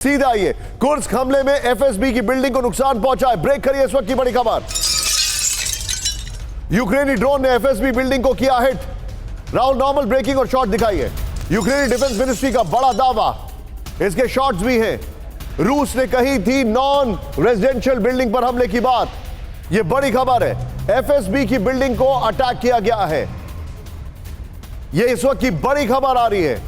सीधा आइए, कुर्स्क हमले में एफएसबी की बिल्डिंग को नुकसान पहुंचा है। ब्रेक करिए इस वक्त की बड़ी खबर। यूक्रेनी ड्रोन ने एफएसबी बिल्डिंग को किया हिट। राहुल नॉर्मल ब्रेकिंग और शॉट दिखाइए। यूक्रेनी डिफेंस मिनिस्ट्री का बड़ा दावा, इसके शॉट्स भी हैं। रूस ने कही थी नॉन रेजिडेंशियल बिल्डिंग पर हमले की बात। यह बड़ी खबर है, एफएसबी की बिल्डिंग को अटैक किया गया है। यह इस वक्त की बड़ी खबर आ रही है।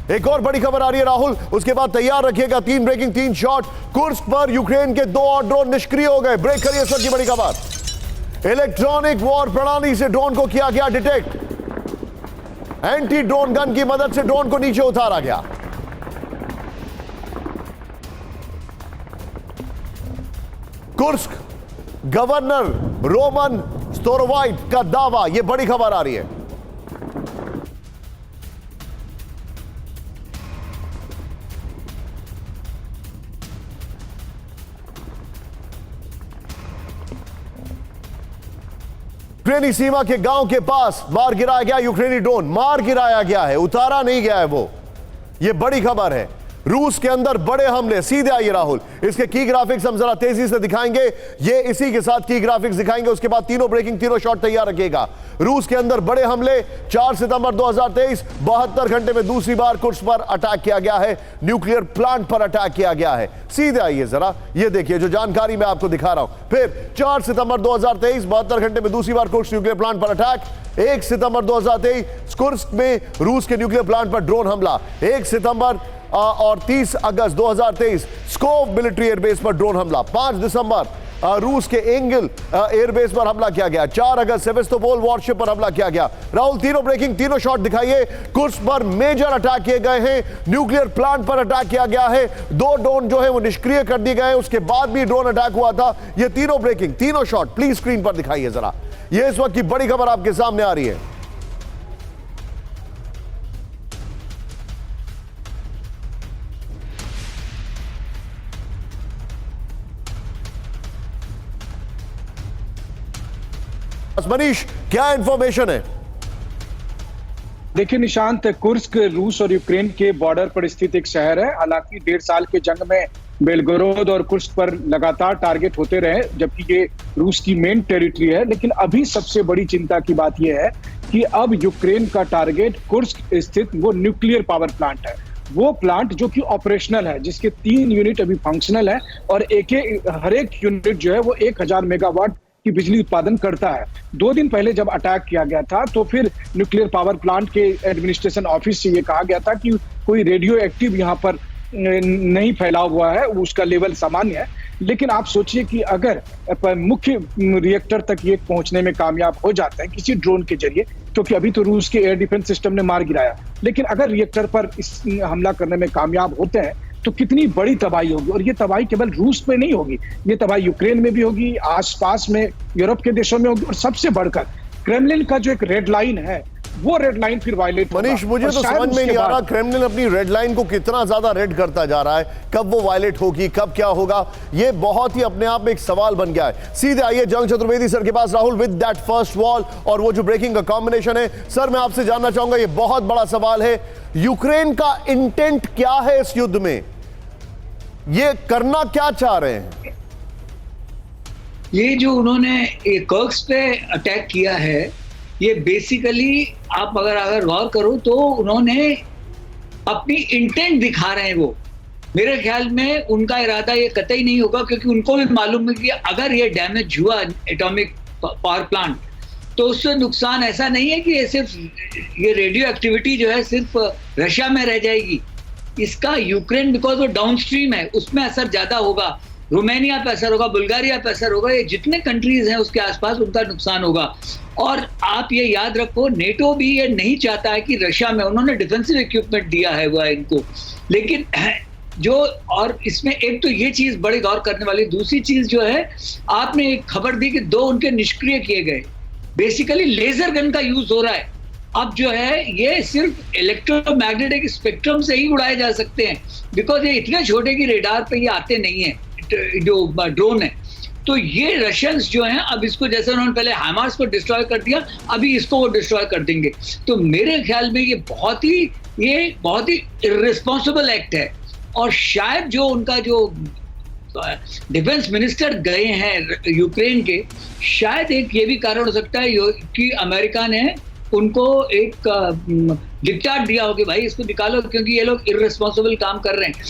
एक और बड़ी खबर आ रही है राहुल, उसके बाद तैयार रखिएगा। 3 ब्रेकिंग 3 शॉट। कुर्स्क पर यूक्रेन के 2 और ड्रोन निष्क्रिय हो गए। ब्रेक करिए इस वक्त की बड़ी खबर। इलेक्ट्रॉनिक वॉर प्रणाली से ड्रोन को किया गया डिटेक्ट। एंटी ड्रोन गन की मदद से ड्रोन को नीचे उतारा गया। कुर्स्क गवर्नर रोमन स्टोरोवाइट का दावा, यह बड़ी खबर आ रही है। यूक्रेनी सीमा के गांव के पास मार गिराया गया यूक्रेनी ड्रोन। मार गिराया गया है, उतारा नहीं गया है वो। यह बड़ी खबर है। रूस के अंदर बड़े हमले। सीधे आइए राहुल, इसके की ग्राफिक्स हम जरा तेजी से दिखाएंगे। ये इसी के साथ की ग्राफिक्स दिखाएंगे, उसके बाद तीनों ब्रेकिंग 3 शॉट तैयार रखिएगा। रूस के अंदर बड़े हमले। 4 सितंबर 2023, 72 घंटे में दूसरी बार कुर्स्क पर अटैक किया गया है। न्यूक्लियर प्लांट पर अटैक किया गया है। सीधे आइए जरा, ये देखिए जो जानकारी मैं आपको दिखा रहा हूं। फिर 4 सितंबर 2023, 72 घंटे में दूसरी बार कुर्स्क न्यूक्लियर प्लांट पर अटैक। 1 सितंबर 2023 कुर्स्क में रूस के न्यूक्लियर प्लांट पर ड्रोन हमला। 1 सितंबर और 30 अगस्त 2023 स्कोव मिलिट्री एयरबेस पर ड्रोन हमला। 5 दिसंबर रूस के एंगल एयरबेस पर हमला किया गया। 4 अगस्त सेवेस्तोपोल वॉरशिप पर हमला किया गया। राहुल तीनों ब्रेकिंग 3 शॉट दिखाइए। कुर्स्क पर मेजर अटैक किए गए हैं। न्यूक्लियर प्लांट पर अटैक किया गया है। 2 ड्रोन जो है वो निष्क्रिय कर दिए गए। उसके बाद भी ड्रोन अटैक हुआ था। ये तीनों ब्रेकिंग 3 शॉट प्लीज स्क्रीन पर दिखाइए जरा। ये इस वक्त की बड़ी खबर आपके सामने आ रही है। मनीष, क्या इंफॉर्मेशन है? देखिए निशांत, कुर्स्क रूस और यूक्रेन के बॉर्डर पर स्थित एक शहर है। हालांकि 1.5 साल के जंग में बेलगोरोद और कुर्स्क पर लगातार टारगेट होते रहे, जबकि ये रूस की मेन टेरिटरी है। लेकिन अभी सबसे बड़ी चिंता की बात यह है कि अब यूक्रेन का टारगेट कुर्स्क स्थित वो न्यूक्लियर पावर प्लांट है। वो प्लांट जो कि ऑपरेशनल है, जिसके 3 यूनिट अभी फंक्शनल है और हर एक यूनिट जो है वो 1000 मेगावाट की बिजली उत्पादन करता है। 2 दिन पहले जब अटैक किया गया था तो फिर न्यूक्लियर पावर प्लांट के एडमिनिस्ट्रेशन ऑफिस से ये कहा गया था कि कोई रेडियो एक्टिव यहाँ पर नहीं फैला हुआ है, उसका लेवल सामान्य है। लेकिन आप सोचिए कि अगर मुख्य रिएक्टर तक ये पहुंचने में कामयाब हो जाता है किसी ड्रोन के जरिए, क्योंकि अभी तो रूस के एयर डिफेंस सिस्टम ने मार गिराया, लेकिन अगर रिएक्टर पर इस हमला करने में कामयाब होते हैं तो कितनी बड़ी तबाही होगी। और ये तबाही केवल रूस में नहीं होगी, ये तबाही यूक्रेन में भी होगी, आसपास में यूरोप के देशों में होगी, और सबसे बढ़कर क्रेमलिन का जो एक रेड लाइन है वो रेड लाइन फिर वायलेट होगा। मनीष, मुझे तो समझ में नहीं आ रहा क्रेमलिन अपनी रेड लाइन को कितना ज्यादा रेड करता जा रहा है। कब वो वायलेट होगी, कब क्या होगा, ये बहुत ही अपने आप में एक सवाल बन गया है। सीधे आइए जंग चतुर्वेदी सर के पास Rahul, with that first wall और वो जो ब्रेकिंग का कॉम्बिनेशन है। सर मैं आपसे जानना चाहूंगा, ये बहुत बड़ा सवाल है, यूक्रेन का इंटेंट क्या है इस युद्ध में? ये करना क्या चाह रहे हैं? ये जो उन्होंने कुर्स्क पे अटैक किया है, ये बेसिकली आप अगर गौर करो तो उन्होंने अपनी इंटेंट दिखा रहे हैं। वो मेरे ख्याल में उनका इरादा ये कतई नहीं होगा, क्योंकि उनको भी मालूम है कि अगर ये डैमेज हुआ एटॉमिक पावर प्लांट तो उससे नुकसान ऐसा नहीं है कि ये सिर्फ ये रेडियो एक्टिविटी जो है सिर्फ रशिया में रह जाएगी। इसका यूक्रेन, बिकॉज वो डाउनस्ट्रीम है, उसमें असर ज्यादा होगा। रोमानिया पे असर होगा, बुल्गारिया पे असर होगा, ये जितने कंट्रीज हैं उसके आसपास उनका नुकसान होगा। और आप ये याद रखो, नेटो भी ये नहीं चाहता है कि रशिया में, उन्होंने डिफेंसिव इक्विपमेंट दिया है वो इनको, लेकिन जो, और इसमें एक तो ये चीज बड़ी गौर करने वाली। दूसरी चीज जो है, आपने एक खबर दी कि 2 उनके निष्क्रिय किए गए। बेसिकली लेजर गन का यूज हो रहा है। अब जो है ये सिर्फ इलेक्ट्रोमैग्नेटिक स्पेक्ट्रम से ही उड़ाए जा सकते हैं, बिकॉज ये इतने छोटे की रेडार पे ये आते नहीं है जो ड्रोन है। तो ये रशियंस जो हैं अब इसको, जैसे उन्होंने पहले हामास को डिस्ट्रॉय कर दिया, अभी इसको वो डिस्ट्रॉय कर देंगे। तो मेरे ख्याल में ये बहुत ही इर्रिस्पॉन्सिबल एक्ट है। और शायद जो उनका जो डिफेंस मिनिस्टर गए हैं यूक्रेन के, शायद एक ये भी कारण हो सकता है कि अमेरिका ने उनको एक डिक्टेट दिया हो कि भाई इसको निकालो, क्योंकि ये लोग इर्रिस्पॉन्सिबल काम कर रहे हैं।